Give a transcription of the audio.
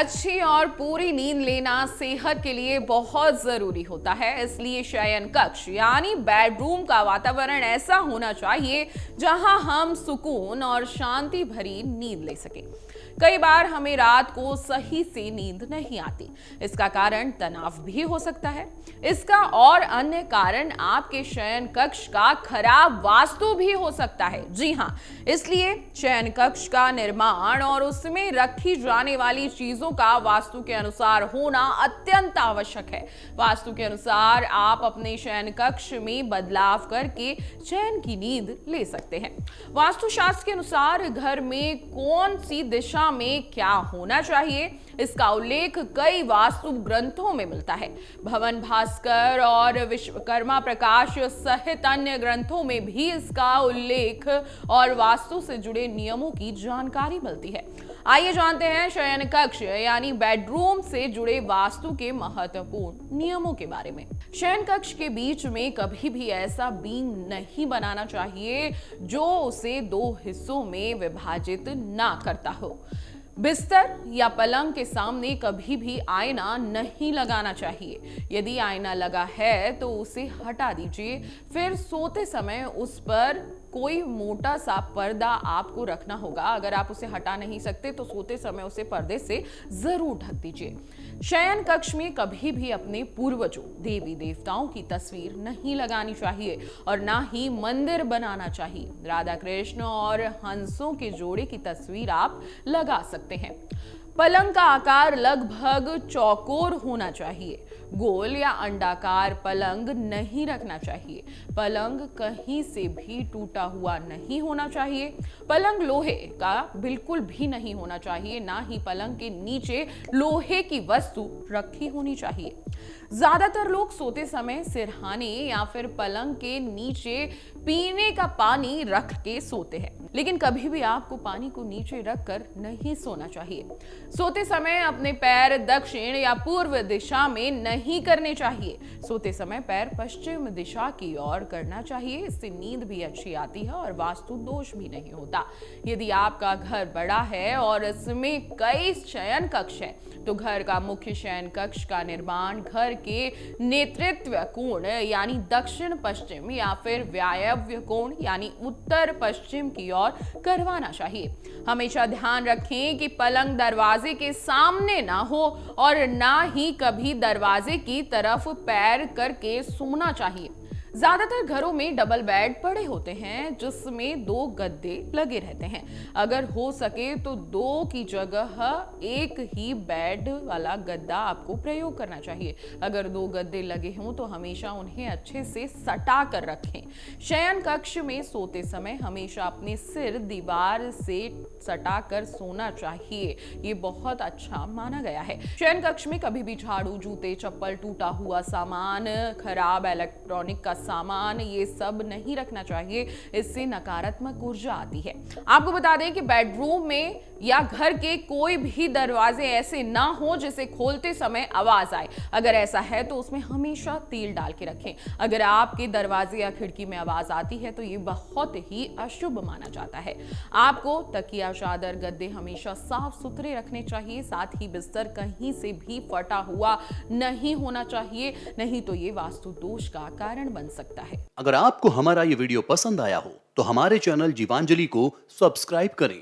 अच्छी और पूरी नींद लेना सेहत के लिए बहुत जरूरी होता है। इसलिए शयन कक्ष यानी बेडरूम का वातावरण ऐसा होना चाहिए जहां हम सुकून और शांति भरी नींद ले सकें। कई बार हमें रात को सही से नींद नहीं आती। इसका कारण तनाव भी हो सकता है। इसका और अन्य कारण आपके शयन कक्ष का खराब वास्तु भी हो सकता है। जी हाँ, इसलिए शयन कक्ष का निर्माण और उसमें रखी जाने वाली चीजों का वास्तु के अनुसार होना अत्यंत आवश्यक है। वास्तु के अनुसार आप अपने शयन कक्ष में बदलाव करके चैन की नींद ले सकते हैं। वास्तुशास्त्र के अनुसार घर में कौन सी दिशा में क्या होना चाहिए, इसका उल्लेख कई वास्तु ग्रंथों में मिलता है। भवन भास्कर और विश्वकर्मा प्रकाश सहित अन्य ग्रंथों में भी इसका उल्लेख और वास्तु से जुड़े नियमों की जानकारी मिलती है। आइए जानते हैं शयन कक्ष यानी बेडरूम से जुड़े वास्तु के महत्वपूर्ण नियमों के बारे में। शयन कक्ष के बीच में कभी भी ऐसा बीम नहीं बनाना चाहिए जो उसे दो हिस्सों में विभाजित ना करता हो। बिस्तर या पलंग के सामने कभी भी आईना नहीं लगाना चाहिए। यदि आईना लगा है तो उसे हटा दीजिए। फिर सोते समय उस पर कोई मोटा सा पर्दा आपको रखना होगा। अगर आप उसे हटा नहीं सकते तो सोते समय उसे पर्दे से जरूर ढक दीजिए। शयन कक्ष में कभी भी अपने पूर्वजों, देवी देवताओं की तस्वीर नहीं लगानी चाहिए और ना ही मंदिर बनाना चाहिए। राधा कृष्ण और हंसों के जोड़े की तस्वीर आप लगा सकते हैं। पलंग का आकार लगभग चौकोर होना चाहिए। गोल या अंडाकार पलंग नहीं रखना चाहिए। पलंग कहीं से भी टूटा हुआ नहीं होना चाहिए। पलंग लोहे का बिल्कुल भी नहीं होना चाहिए। ना ही पलंग के नीचे लोहे की वस्तु रखी होनी चाहिए। ज्यादातर लोग सोते समय सिरहाने या फिर पलंग के नीचे पीने का पानी रख के सोते हैं, लेकिन कभी भी आपको पानी को नीचे रखकर नहीं सोना चाहिए। सोते समय अपने पैर दक्षिण या पूर्व दिशा में नहीं करने चाहिए। सोते समय पैर पश्चिम दिशा की ओर करना चाहिए। इससे नींद भी अच्छी आती है और वास्तु दोष भी नहीं होता। यदि आपका घर बड़ा है और इसमें कई शयन कक्ष है तो घर का मुख्य शयन कक्ष का निर्माण घर के नेतृत्व कोण यानी दक्षिण पश्चिम या फिर वायव्य कोण यानी उत्तर पश्चिम की ओर करवाना चाहिए। हमेशा ध्यान रखें कि पलंग दरवाजे के सामने ना हो और ना ही कभी दरवाजे की तरफ पैर करके सोना चाहिए। ज्यादातर घरों में डबल बेड पड़े होते हैं जिसमें दो गद्दे लगे रहते हैं। अगर हो सके तो दो की जगह एक ही बेड वाला गद्दा आपको प्रयोग करना चाहिए। अगर दो गद्दे लगे हों तो हमेशा उन्हें अच्छे से सटा कर रखें। शयन कक्ष में सोते समय हमेशा अपने सिर दीवार से सटा कर सोना चाहिए। ये बहुत अच्छा माना गया है। शयन कक्ष में कभी भी झाड़ू, जूते, चप्पल, टूटा हुआ सामान, खराब इलेक्ट्रॉनिक का सामान, ये सब नहीं रखना चाहिए। इससे नकारात्मक ऊर्जा आती है। आपको बता दें कि बेडरूम में या घर के कोई भी दरवाजे ऐसे ना हो जिसे खोलते समय आवाज आए। अगर ऐसा है तो उसमें हमेशा तेल डाल के रखें। अगर आपके दरवाजे या खिड़की में आवाज आती है तो ये बहुत ही अशुभ माना जाता है। आपको तकिया, चादर, गद्दे हमेशा साफ सुथरे रखने चाहिए। साथ ही बिस्तर कहीं से भी फटा हुआ नहीं होना चाहिए, नहीं तो ये वास्तु दोष का कारण बन सकता है। अगर आपको हमारा ये वीडियो पसंद आया हो तो हमारे चैनल जीवांजलि को सब्सक्राइब करें।